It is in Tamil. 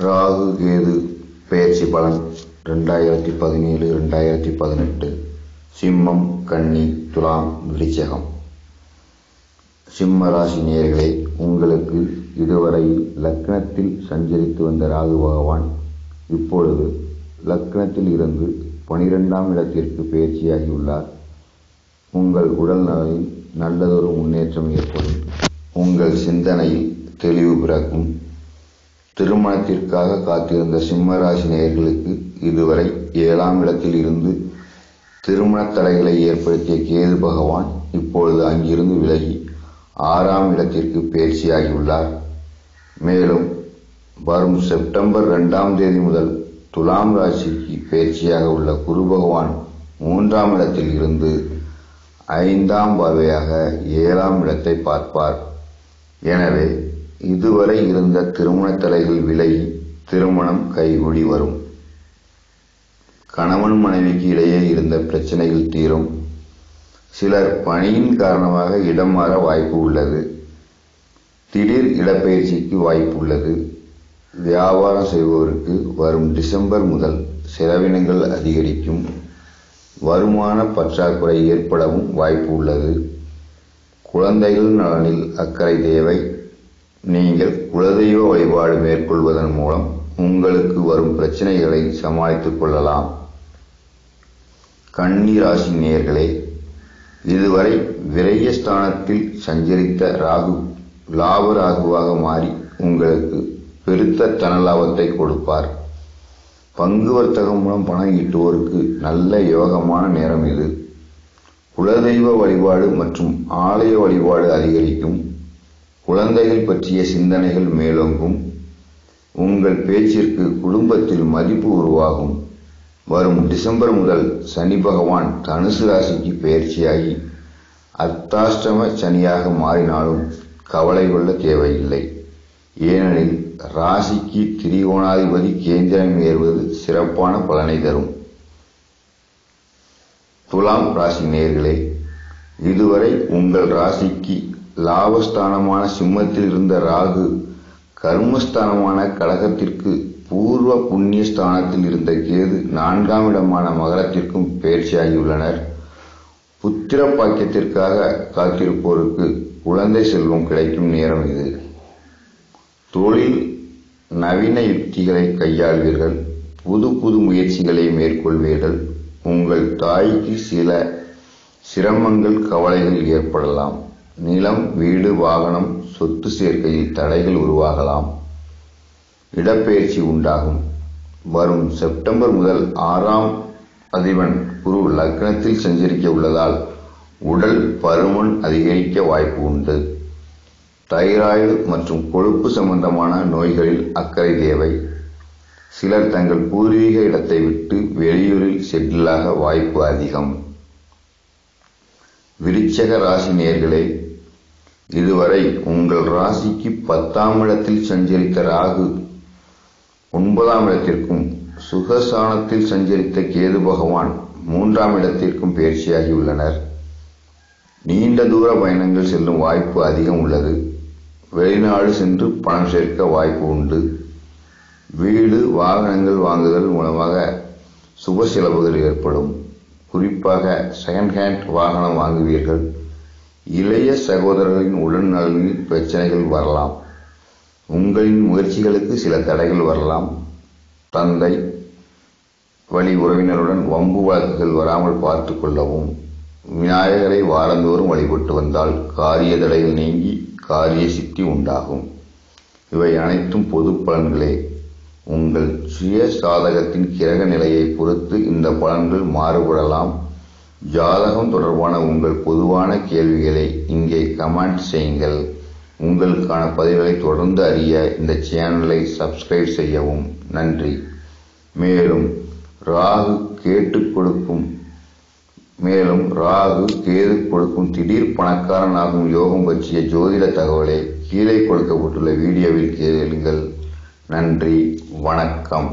ராகு கேது பெயர்ச்சி பலன் 2017-2018. சிம்மம், கன்னி, துலாம், விருச்சிகம். சிம்ம ராசி நேயர்களே, உங்களுக்கு இதுவரையில் லக்னத்தில் சஞ்சரித்து வந்த ராகு பகவான் இப்பொழுது லக்னத்தில் இருந்து 12ஆம் இடத்திற்கு பெயர்ச்சியாகியுள்ளார். உங்கள் உடல் நலனில் நல்லதொரு முன்னேற்றம் ஏற்படும். உங்கள் சிந்தனையில் தெளிவு பிறக்கும். திருமணத்திற்காக காத்திருந்த சிம்ம ராசி நேயர்களுக்கு இதுவரை 7ஆம் இடத்தில் இருந்து திருமண தடைகளை ஏற்படுத்திய கேது பகவான் இப்பொழுது அங்கிருந்து விலகி 6ஆம் இடத்திற்கு பெயர்ச்சியாகியுள்ளார். மேலும் வரும் செப்டம்பர் 2ஆம் தேதி முதல் துலாம் ராசிக்கு பெயர்ச்சியாக உள்ள குரு பகவான் 3ஆம் இடத்தில் இருந்து 5ஆம் பார்வையாக 7ஆம் இடத்தை பார்ப்பார். எனவே இதுவரை இருந்த திருமண தடைகள் விலகி திருமணம் கைகூடி வரும். கணவன் மனைவிக்கு இடையே இருந்த பிரச்சனைகள் தீரும். சிலர் பணியின் காரணமாக இடம் மாற வாய்ப்பு உள்ளது. திடீர் இடப்பெயர்ச்சிக்கு வாய்ப்பு உள்ளது. வியாபாரம் செய்பவருக்கு வரும் டிசம்பர் முதல் செலவினங்கள் அதிகரிக்கும். வருமான பற்றாக்குறை ஏற்படவும் வாய்ப்பு உள்ளது. குழந்தைகள் நலனில் அக்கறை தேவை. நீங்கள் குலதெய்வ வழிபாடு மேற்கொள்வதன் மூலம் உங்களுக்கு வரும் பிரச்சனைகளை சமாளித்துக் கொள்ளலாம். கன்னி ராசி நேயர்களே, இதுவரை விரயஸ்தானத்தில் சஞ்சரித்த ராகு லாப ராகுவாக மாறி உங்களுக்கு பெருத்த தனலாபத்தை கொடுப்பார். பங்கு வர்த்தகம் மூலம் பணம் ஈட்டுவோருக்கு நல்ல யோகமான நேரம் இது. குலதெய்வ வழிபாடு மற்றும் ஆலய வழிபாடு அதிகரிக்கும். குழந்தைகள் பற்றிய சிந்தனைகள் மேலோங்கும். உங்கள் பேச்சிற்கு குடும்பத்தில் மதிப்பு உருவாகும். வரும் டிசம்பர் முதல் சனி பகவான் தனுசு ராசிக்கு பெயர்ச்சியாகி அர்த்தாஷ்டம சனியாக மாறினாலும் கவலை கொள்ள தேவையில்லை. ஏனெனில் ராசிக்கு திரிகோணாதிபதி கேந்திரம் ஏறுவது சிறப்பான பலனை தரும். துலாம் ராசி நேயர்களே, இதுவரை உங்கள் ராசிக்கு லாபஸ்தானமான சிம்மத்தில் இருந்த ராகு கர்மஸ்தானமான கடகத்திற்கு பூர்வ புண்ணிய ஸ்தானத்தில் இருந்த கேது 4ஆம் இடமான மகரத்திற்கும் பெயர்ச்சியாகியுள்ளனர். புத்திர பாக்கியத்திற்காக காத்திருப்போருக்கு குழந்தை செல்வம் கிடைக்கும் நேரம் இது. தொழில் நவீன யுக்திகளை கையாள்வீர்கள். புது புது முயற்சிகளை மேற்கொள்வீர்கள். உங்கள் தாய்க்கு சில சிரமங்கள் கவலைகள் ஏற்படலாம். நிலம், வீடு, வாகனம், சொத்து சேர்க்கையில் தடைகள் உருவாகலாம். இடப்பெயர்ச்சி உண்டாகும். வரும் செப்டம்பர் முதல் 6ஆம் அதிபன் குரு லக்னத்தில் சஞ்சரிக்க உள்ளதால் உடல் பருமன் அதிகரிக்க வாய்ப்பு உண்டு. தைராய்டு மற்றும் கொழுப்பு சம்பந்தமான நோய்களில் அக்கறை தேவை. சிலர் தங்கள் பூர்வீக இடத்தை விட்டு வெளியூரில் செட்டிலாக வாய்ப்பு அதிகம். விருச்சிக ராசி நேயர்களே, இதுவரை உங்கள் ராசிக்கு 10ஆம் இடத்தில் சஞ்சரித்த ராகு 9ஆம் இடத்திற்கும் சுகஸ்தானத்தில் சஞ்சரித்த கேது பகவான் 3ஆம் இடத்திற்கும் பெயர்ச்சியாகியுள்ளனர். நீண்ட தூர பயணங்கள் செல்லும் வாய்ப்பு அதிகம் உள்ளது. வெளிநாடு சென்று பணம் சேர்க்க வாய்ப்பு உண்டு. வீடு, வாகனங்கள் வாங்குதல் மூலமாக சுப செலவுகள் ஏற்படும். குறிப்பாக செகண்ட் ஹேண்ட் வாகனம் வாங்குவீர்கள். இளைய சகோதரர்களின் உடல் நலனில் பிரச்சனைகள் வரலாம். உங்களின் முயற்சிகளுக்கு சில தடைகள் வரலாம். தந்தை வழி உறவினருடன் வம்பு வழக்குகள் வராமல் பார்த்து கொள்ளவும். விநாயகரை வாரந்தோறும் வழிபட்டு வந்தால் காரிய தடைகள் நீங்கி காரிய சித்தி உண்டாகும். இவை அனைத்தும் பொது பலன்களே. உங்கள் சுய சாதகத்தின் கிரக நிலையை பொறுத்து இந்த பலன்கள் மாறுபடலாம். ஜாதகம் தொடர்பான உங்கள் பொதுவான கேள்விகளை இங்கே கமெண்ட் செய்யுங்கள். உங்களுக்கான பதிவுகளை தொடர்ந்து அறிய இந்த சேனலை சப்ஸ்கிரைப் செய்யவும். நன்றி. மேலும் ராகு கேது கொடுக்கும் திடீர் பணக்காரனாகும் யோகம் பற்றிய ஜோதிட தகவலை கீழே கொடுக்கப்பட்டுள்ள வீடியோவில் கேளுங்கள். நன்றி, வணக்கம்.